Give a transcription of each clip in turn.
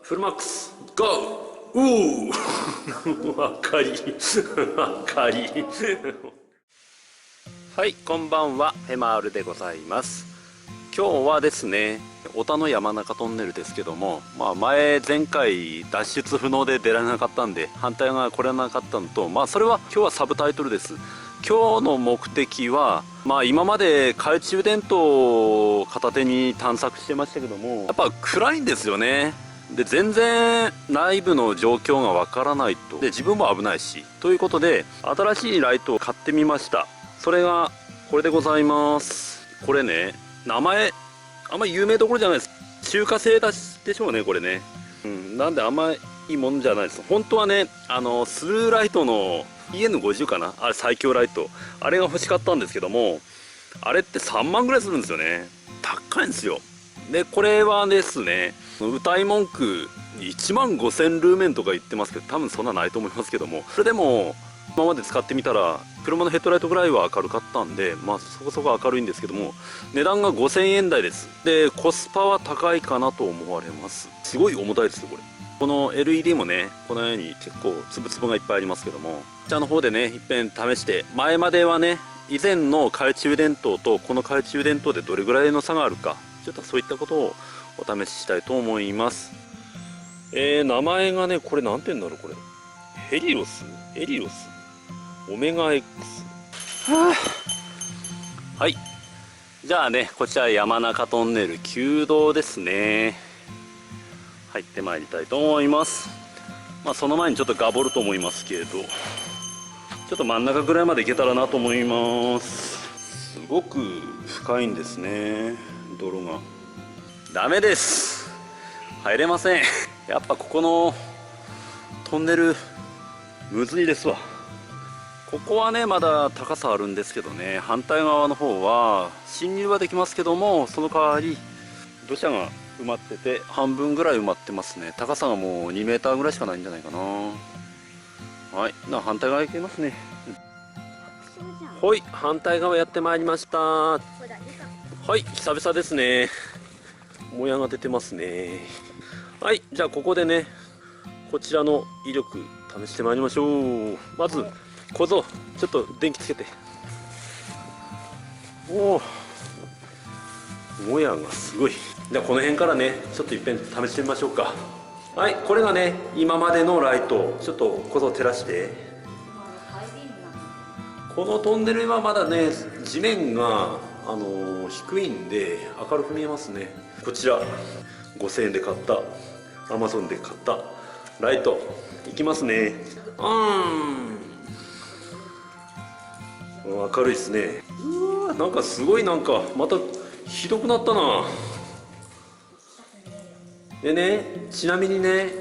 フルマックスゴー。おお明かり明かりはい、こんばんは、フェマールでございます。今日はですね、小田の山中トンネルですけども、前回脱出不能で出られなかったんで、反対側来れなかったのと、それは今日はサブタイトルです。今日の目的は、今まで懐中電灯を片手に探索してましたけども、やっぱ暗いんですよね。で、全然内部の状況がわからないと。で、自分も危ないし。ということで、新しいライトを買ってみました。それが、これでございます。これね、名前、あんまり有名どころじゃないです。中華製でしょうね、これね。なんであんまりいいもんじゃないです。本当はね、スルーライトの EN50 かな、あれ最強ライト。あれが欲しかったんですけども、あれって3万ぐらいするんですよね。高いんですよ。で、これはですね、歌い文句1万5000ルーメンとか言ってますけど、多分そんなないと思いますけども、それでも今まで使ってみたら車のヘッドライトぐらいは明るかったんで、そこそこ明るいんですけども、値段が5000円台です。で、コスパは高いかなと思われます。すごい重たいですよ、これ。この LED もね、このように結構つぶつぶがいっぱいありますけども、こちらの方でね、いっぺん試して、前まではね、以前の懐中電灯とこの懐中電灯でどれぐらいの差があるか、ちょっとそういったことをお試ししたいと思います。名前がね、これなんて言うんだろう、これ。ヘリロスオメガ X。はい。じゃあね、こちら山中トンネル旧道ですね。入ってまいりたいと思います。その前にちょっとガボると思いますけれど、ちょっと真ん中ぐらいまで行けたらなと思います。すごく深いんですね、泥が。ダメです。入れません。やっぱここのトンネルむずいですわ。ここはねまだ高さあるんですけどね、反対側の方は侵入はできますけども、その代わり土砂が埋まってて半分ぐらい埋まってますね。高さがもう2メーターぐらいしかないんじゃないかな。はい、反対側行けますね。はい、反対側やってまいりました。はい、久々ですね。もやが出てますね。はい、じゃあここでね、こちらの威力試してまいりましょう。まず小僧、ちょっと電気つけて。おお、もやがすごい。じゃあこの辺からね、ちょっといっぺん試してみましょうか。はい、これがね今までのライト。ちょっと小僧照らして。このトンネルはまだね地面が低いんで明るく見えますね。こちら5000円で買った、アマゾンで買ったライトいきますね。明るいですね。うわ、なんかすごい、なんかまたひどくなったな。でね、ちなみにね、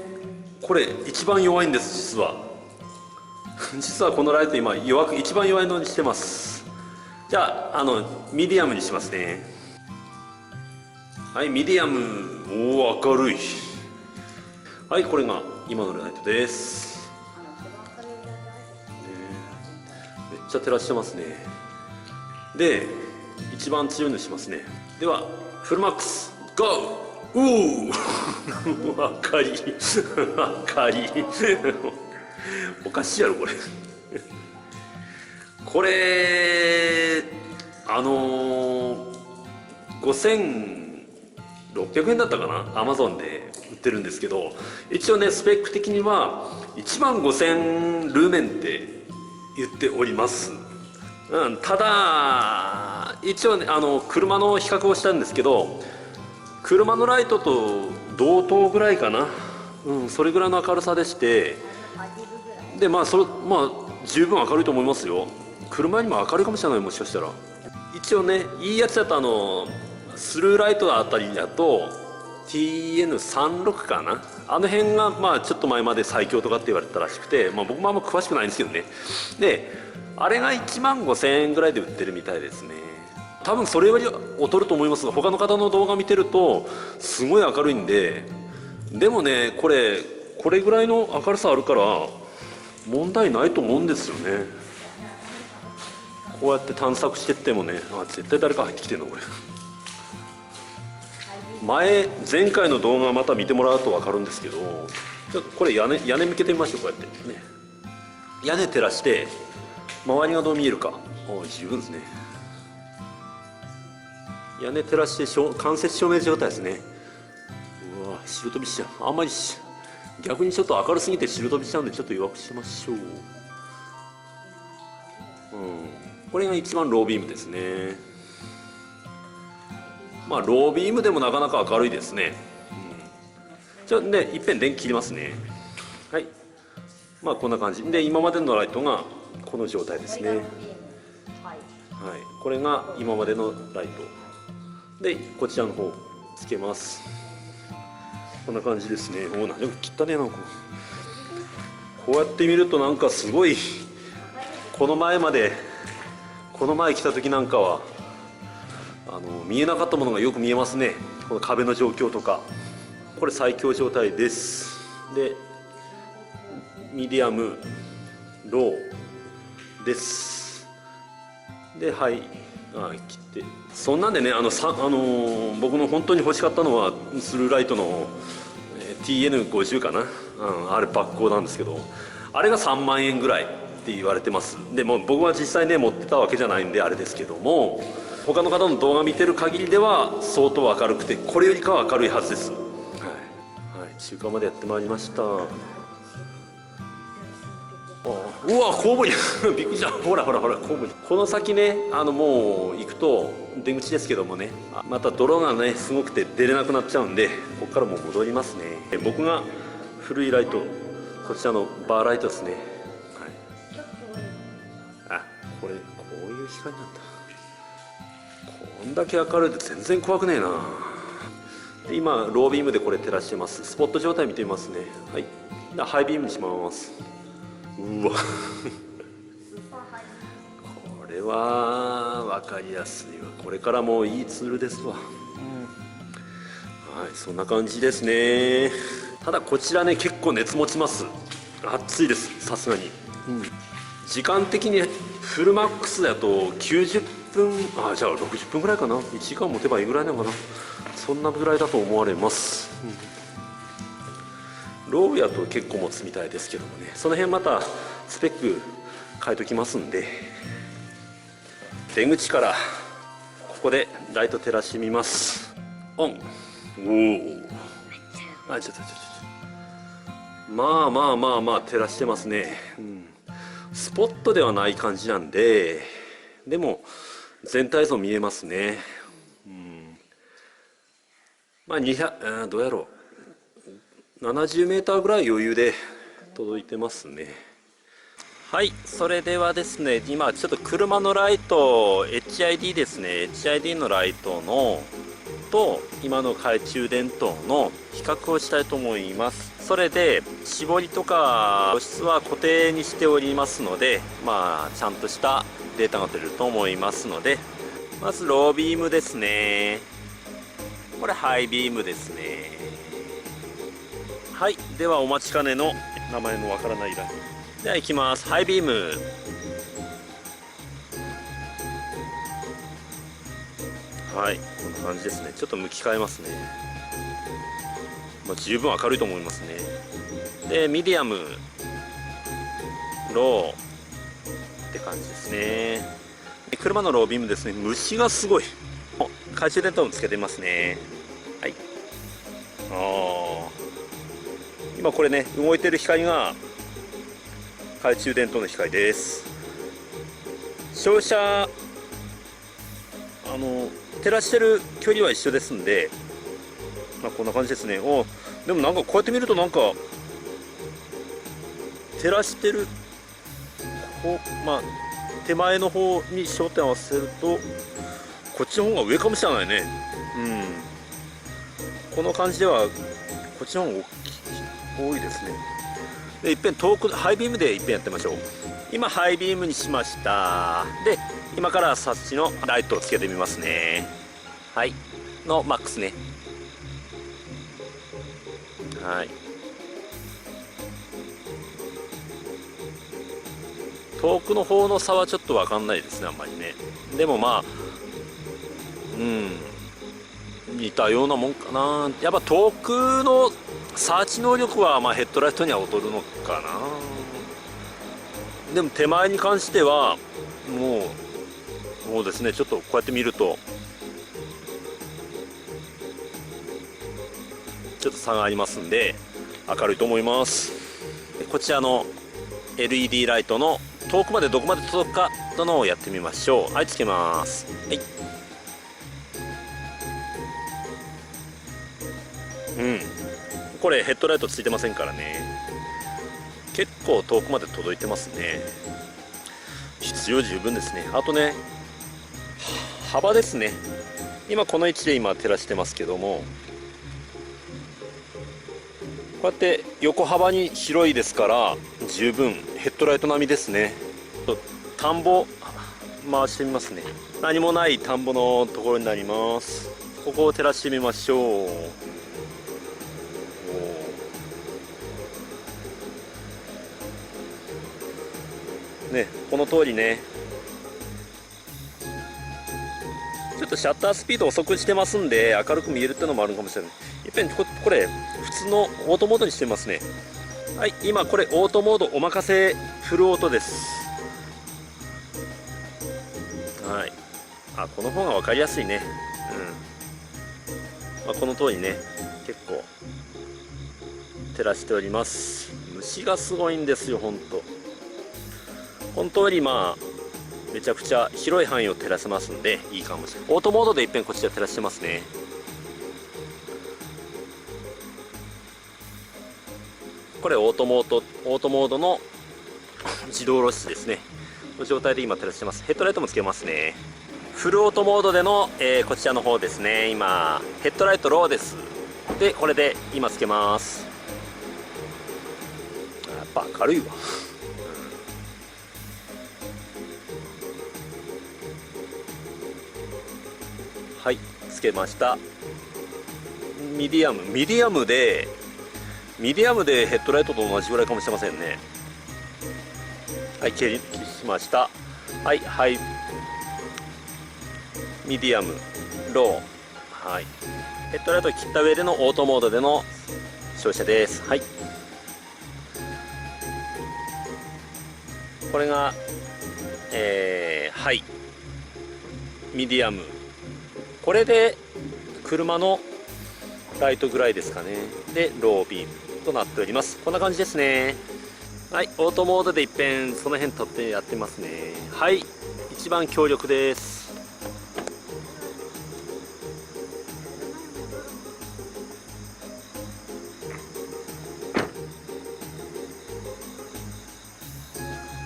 これ一番弱いんです、実は。実はこのライト今一番弱いのにしてます。じゃあミディアムにしますね。はい、ミディアム。おお、明るい。はい、これが今のライトです。めっちゃ照らしてますね。で、一番強いのしますね。ではフルマックスゴー。おお明かり明かりおかしいやろこれこれ5600円だったかな、アマゾンで売ってるんですけど、一応ねスペック的には1万5000ルーメンって言っております。ただ一応ね車の比較をしたんですけど、車のライトと同等ぐらいかな、それぐらいの明るさでして、で十分明るいと思いますよ。車よりも明るいかもしれない、もしかしたら。一応ねいいやつだとスルーライトあたりだと TN36 かな、あの辺がちょっと前まで最強とかって言われてたらしくて、僕もあんま詳しくないんですけどね。であれが1万5000円ぐらいで売ってるみたいですね。多分それより劣ると思いますが、他の方の動画見てるとすごい明るいんで。でもねこれぐらいの明るさあるから問題ないと思うんですよね。こうやって探索してってもね、絶対誰か入ってきてんのこれ。前回の動画また見てもらうと分かるんですけど、ちょっとこれ屋根向けてみましょう。こうやってね、屋根照らして周りがどう見えるか。十分ですね。屋根照らして間接照明状態ですね。うわ、白飛びしちゃう。あんまり逆にちょっと明るすぎて白飛びしちゃうんで、ちょっと弱くしましょう。これが一番ロービームですね。まあロービームでもなかなか明るいですね。じゃあね、いっぺん電気切りますね。はい、まあこんな感じで、今までのライトがこの状態ですね。はい、これが今までのライトで、こちらの方つけます。こんな感じですね。なんか汚ねえな。こうやって見るとなんかすごい、この前来た時なんかは見えなかったものがよく見えますね。この壁の状況とか。これ最強状態です。でミディアム、ローです。ではい切って、そんなんでね、僕の本当に欲しかったのはスルーライトの TN50 かな、あれバックなんですけど、あれが3万円ぐらいって言われてます。でも僕は実際ね持ってたわけじゃないんであれですけども、他の方の動画見てる限りでは相当明るくて、これよりかは明るいはずです。はい、中間までやってまいりました。うわ、コウモリびっくりした。ほらコウモリ。この先ね、もう行くと出口ですけどもね、また泥がねすごくて出れなくなっちゃうんで、ここからもう戻りますね。僕が古いライト、こちらのバーライトですね。はい、こういう光なんだ。こんだけ明るいと全然怖くねえな。で今ロービームでこれ照らしてます。スポット状態見てみますね。はい、ハイビームにします。うわこれは分かりやすいわ。これからもいいツールですわ。はい、そんな感じですね。ただこちらね結構熱持ちます。暑いです、さすがに。時間的にフルマックスだと90分、じゃあ60分ぐらいかな。1時間持てばいいぐらいなのかな。そんなぐらいだと思われます。ローやと結構持つみたいですけどもね、その辺またスペック変えときますんで。出口からここでライト照らしてみます。オン。まあ照らしてますね。スポットではない感じなんで、でも全体像見えますね。まあ200、どうやろう、70メーターぐらい余裕で届いてますね。はい、それではですね、今ちょっと車のライト HID ですね、 HID のライトのと今の懐中電灯の比較をしたいと思います。それで絞りとか露出は固定にしておりますので、ちゃんとしたデータが取れると思いますので、まずロービームですね。これハイビームですね。はい、ではお待ちかねの名前のわからないライトでは行きます。ハイビーム。はい、こんな感じですね。ちょっと向き変えますね。十分明るいと思いますね。でミディアム、ローって感じですね。車のロービームですね。虫がすごい。懐中電灯もつけてますね。はい、今これね動いてる光が懐中電灯の光です。照射照らしてる距離は一緒ですんで、こんな感じですね。でもなんかこうやって見るとなんか照らしてる手前の方に焦点を合わせるとこっちの方が上かもしれないね。この感じではこっちの方が多いですね。でいっぺん遠くハイビームでいっぺんやってみましょう。今ハイビームにしました。で今からサッチのライトをつけてみますね。はいのマックスね。はい、遠くの方の差はちょっと分かんないですね、あんまりね。でも2似たようなもんかな。やっぱ遠くのサーチ能力はヘッドライトには劣るのかな。でも手前に関してはもうですね、ちょっとこうやって見るとちょっと差がありますんで明るいと思います。こちらの LED ライトの遠くまでどこまで届くかとのをやってみましょう。はい、つけます。はい、これヘッドライトついてませんからね。結構遠くまで届いてますね。必要十分ですね。あとね、幅ですね。今この位置で照らしてますけども、こうやって横幅に広いですから十分ヘッドライト並みですね。田んぼ回してみますね。何もない田んぼのところになります。ここを照らしてみましょう。ね、この通りね、ちょっとシャッタースピード遅くしてますんで明るく見えるっていうのもあるかもしれない。いっぺんこれ普通のオートモードにしてますね。はい、今これオートモードお任せフルオートです。はい、この方が分かりやすいね。この通りね、結構照らしております。虫がすごいんですよ、ほんと。この通りめちゃくちゃ広い範囲を照らせますんでいいかもしれない。オートモードでいっぺんこちら照らしてますね。これオートモードの自動露出ですね。この状態で今照らしてます。ヘッドライトもつけますね。フルオートモードでの、こちらの方ですね。今ヘッドライトローです。でこれで今つけます。やっぱ明るいわ。はい、つけました。ミディアムでヘッドライトと同じぐらいかもしれませんね。はい、消しました。はい、ミディアム、ロー、はい、ヘッドライトを切った上でのオートモードでの照射です。はい、これがはい、ミディアム、これで車のライトぐらいですかね。でロービームとなっております。こんな感じですね。はい、オートモードでいっぺんその辺取ってやってますね。はい、一番強力です。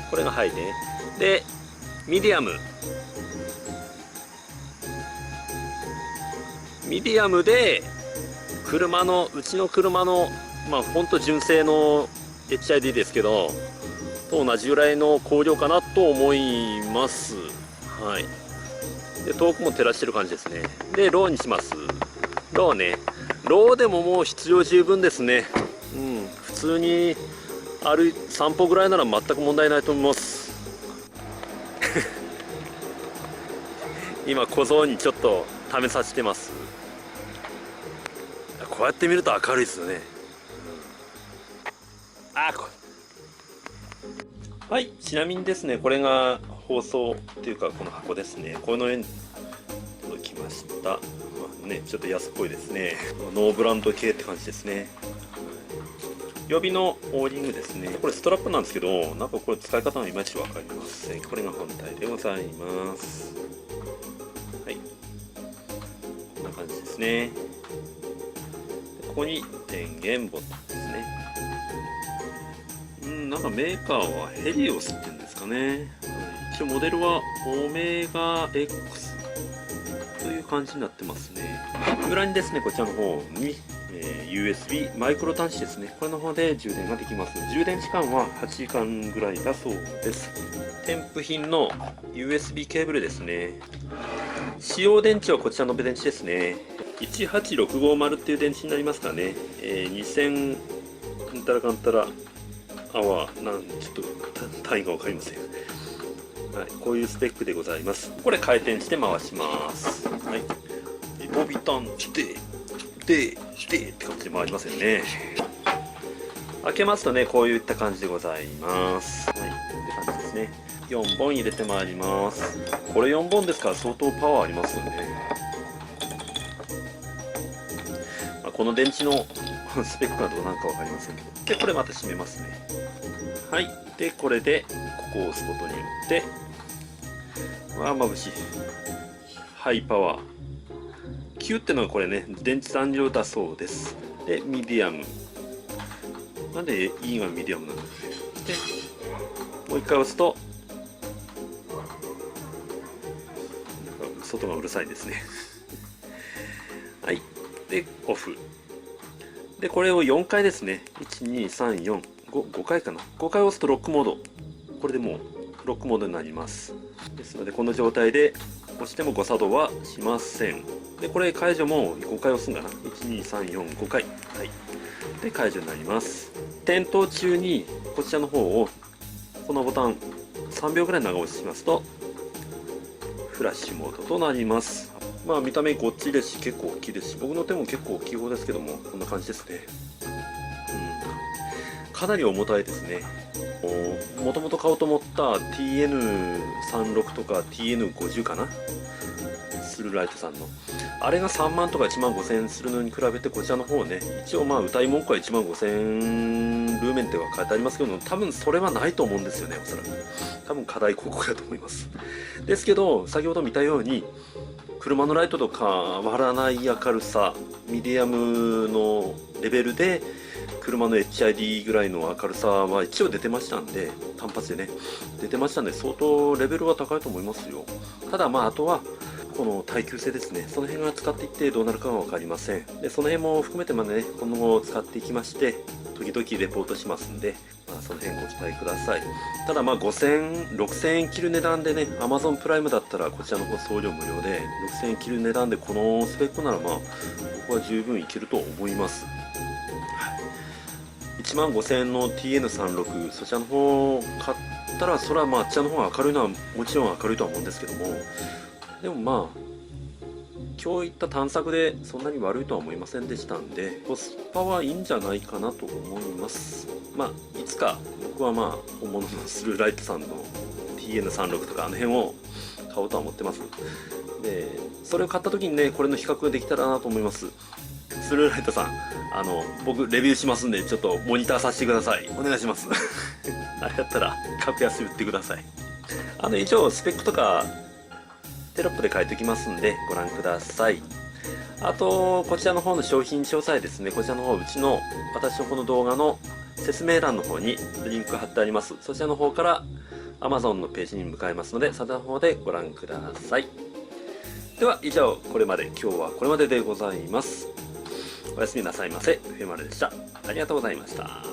これがはいね。でミディアムでうちの車のほんと純正の HID ですけどと同じぐらいの光量かなと思います。はい、で遠くも照らしてる感じですね。でローにします。ローでももう必要十分ですね。普通に散歩ぐらいなら全く問題ないと思います今小僧にちょっと試させてます。こうやって見ると明るいですよね。はい、ちなみにですね、これが包装っていうかこの箱ですね。この辺届きました。ちょっと安っぽいですね。ノーブランド系って感じですね。予備のオーリングですね。これストラップなんですけど、なんかこれ使い方がいまいち分かりません。これが本体でございます。はい、こんな感じですね。ここに電源ボタンですね。なんかメーカーはヘリオスっていうんですかね。一応モデルはオメガ X という感じになってますね。裏にですね、こちらの方に、USB マイクロ端子ですね。これの方で充電ができます。充電時間は8時間ぐらいだそうです。添付品の USB ケーブルですね。使用電池はこちらの電池ですね。18650っていう電池になりますかね。2000なんたらかんたらちょっと単位が分かりません。はい、こういうスペックでございます。これ回転して回します。はい、おびたんしてって感じで回りますよね。開けますとね、こういった感じでございます。はい、って感じですね。4本入れてまいります。これ4本ですから相当パワーありますよね。この電池のスペックがどうなるか分かりませんけど。で、これまた閉めますね。はい。で、これで、ここを押すことによって、わあ、眩しい。ハイパワー。9ってのはこれね、電池残量だそうです。で、ミディアム。なんで E がミディアムなんだろう。で、もう一回押すと、外がうるさいですね。はい。で、オフ。で、これを4回ですね。1、2、3、4、5回かな。5回押すとロックモード。これでもうロックモードになります。ですので、この状態で押しても誤作動はしません。で、これ解除も5回押すんかな。1、2、3、4、5回。はい。で、解除になります。点灯中にこちらの方を、このボタン3秒ぐらい長押ししますと、フラッシュモードとなります。まあ見た目ごっちいですし結構大きいですし、僕の手も結構大きい方ですけども、こんな感じですね。かなり重たいですね。もともと買おうと思った TN36 とか TN50 かな、スルーライトさんのあれが3万とか1万5000円するのに比べて、こちらの方ね、一応まあ歌い文句は1万5000円ルーメンっては書いてありますけども、多分それはないと思うんですよね。おそらく多分課題広告だと思います。ですけど、先ほど見たように車のライトと変わらない明るさ、ミディアムのレベルで車の HID ぐらいの明るさは一応出てましたんで、単発でね出てましたんで、相当レベルは高いと思いますよ。ただまああとはこの耐久性ですね、その辺が使っていってどうなるかは分かりません。でその辺も含めてまでね、今後使っていきまして、時々レポートしますんで、まあ、その辺ご期待ください。ただまあ5000、6000円切る値段でね、Amazon プライムだったらこちらの方送料無料で、6000円切る値段でこのスペックならまあ僕は十分いけると思います。1万5000円の TN36、そちらの方を買ったら、それはまああっちらの方が明るいのはもちろん明るいとは思うんですけども、でもまあ今日言った探索でそんなに悪いとは思いませんでしたんで、コスパはいいんじゃないかなと思います。まあいつか僕はまあ本物のスルーライトさんの TN36 とかあの辺を買おうとは思ってます。でそれを買った時にね、これの比較ができたらなと思います。スルーライトさん、僕レビューしますんで、ちょっとモニターさせてください。お願いします。あれやったら格安売ってください。一応スペックとかテロップで書いておきますんでご覧ください。あとこちらの方の商品詳細ですね、こちらの方、私のこの動画の説明欄の方にリンク貼ってあります。そちらの方から Amazon のページに向かいますので、そちらの方でご覧ください。では以上、今日はこれまででございます。おやすみなさいませ。ふえまるでした。ありがとうございました。